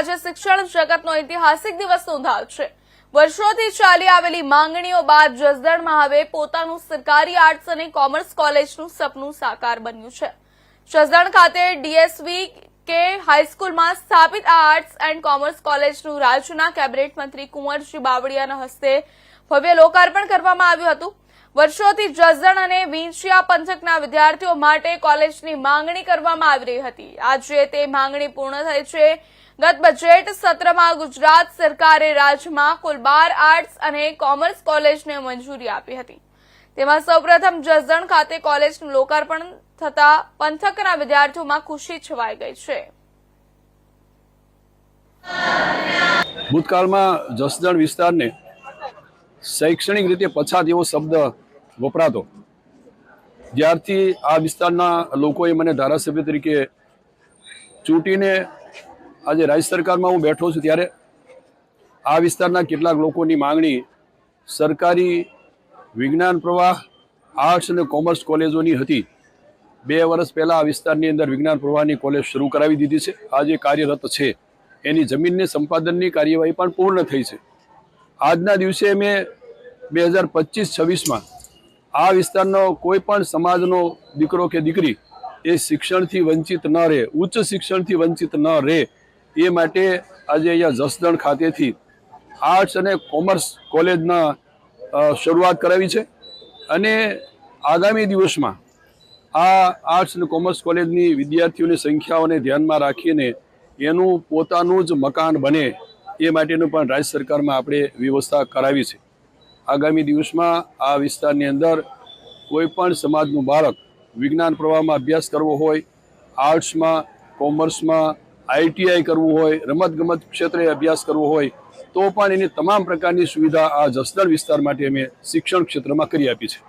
આજે શિક્ષણ જગતનો ઐતિહાસિક દિવસ નોંધાયો છે। વર્ષોથી ચાલી આવેલી માંગણીઓ બાદ જસદણમાં હવે પોતાનું સરકારી આર્ટ્સ અને કોમર્સ કોલેજનું સપનું સાકાર બન્યું છે। જસદણ ખાતે ડીએસવી કે હાઈસ્કૂલમાં સ્થાપિત આ આર્ટ્સ એન્ડ કોમર્સ કોલેજનું રાજ્યના કેબિનેટ મંત્રી કુંવરજી બાવળિયાના હસ્તે ભવ્ય લોકાર્પણ કરવામાં આવ્યું હતું। વર્ષોથી જસદણ અને વિંછિયા પંથકના વિદ્યાર્થીઓ માટે કોલેજની માંગણી કરવામાં આવી રહી હતી। આજે તે માંગણી પૂર્ણ થઈ છે। ગત બજેટ સત્રમાં ગુજરાત સરકારે રાજ્યમાં કુલ 12 આર્ટ્સ અને કોમર્સ કોલેજને મંજૂરી આપી હતી। તેમાં સૌપ્રથમ જસદણ ખાતે કોલેજનું લોકાર્પણ થતા પંથકના વિદ્યાર્થીઓમાં ખુશી છવાઈ ગઈ છે। ભૂતકાળમાં જસદણ વિસ્તારને શૈક્ષણિક રીતે પછાત એવો શબ્દ વપરાતો। જ્યારથી આ વિસ્તારના લોકોએ મને ધારાસભ્ય તરીકે ચૂંટીને આજે રાજ્ય સરકારમાં હું બેઠો છું, ત્યારે આ વિસ્તારના કેટલાક લોકોની માંગણી સરકારી વિજ્ઞાન પ્રવાહ આર્ટ્સ અને કોમર્સ કોલેજોની હતી। 2 વર્ષ પહેલાં આ વિસ્તારની અંદર વિજ્ઞાન પ્રવાહની કોલેજ શરૂ કરાવી દીધી છે। આજે કાર્યરત છે। એની જમીનની સંપાદનની કાર્યવાહી પણ પૂર્ણ થઈ છે। આજના દિવસે મેં 2025-26માં આ વિસ્તારનો કોઈ પણ સમાજનો દીકરો કે દીકરી એ શિક્ષણથી વંચિત ન રહે, ઉચ્ચ શિક્ષણથી વંચિત ન રહે, એ માટે આજે અહીંયા જસદણ ખાતેથી આર્ટ્સ અને કોમર્સ કોલેજના શરૂઆત કરાવી છે। અને આગામી દિવસમાં આ આર્ટ્સ અને કોમર્સ કોલેજની વિદ્યાર્થીઓની સંખ્યાઓને ધ્યાનમાં રાખીને એનું પોતાનું જ મકાન બને એ માટેનું પણ રાજ્ય સરકારમાં આપણે વ્યવસ્થા કરાવી છે। આગામી દિવસમાં આ વિસ્તારની અંદર કોઈ પણ સમાજનું બાળક વિજ્ઞાન પ્રવાહમાં અભ્યાસ કરવો હોય, આર્ટ્સમાં, કોમર્સમાં, આઈટીઆઈ કરવું હોય, રમતગમત ક્ષેત્રે અભ્યાસ કરવો હોય, તો પણ એની તમામ પ્રકારની સુવિધા આ જસદણ વિસ્તાર માટે અમે શિક્ષણ ક્ષેત્રમાં કરી આપી છે।